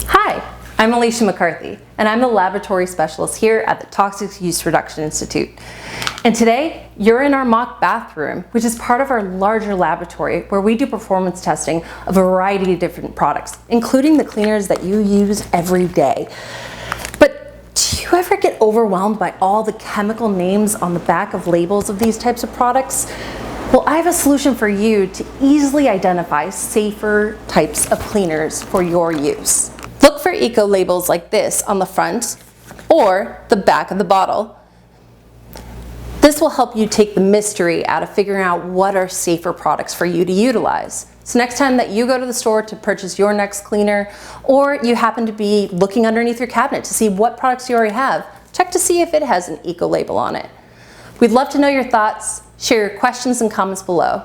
Hi, I'm Alicia McCarthy, and I'm the laboratory specialist here at the Toxic Use Reduction Institute. And today, you're in our mock bathroom, which is part of our larger laboratory where we do performance testing of a variety of different products, including the cleaners that you use every day. But do you ever get overwhelmed by all the chemical names on the back of labels of these types of products? Well, I have a solution for you to easily identify safer types of cleaners for your use. Look for eco labels like this on the front or the back of the bottle. This will help you take the mystery out of figuring out what are safer products for you to utilize. So next time that you go to the store to purchase your next cleaner, or you happen to be looking underneath your cabinet to see what products you already have, check to see if it has an eco label on it. We'd love to know your thoughts. Share your questions and comments below.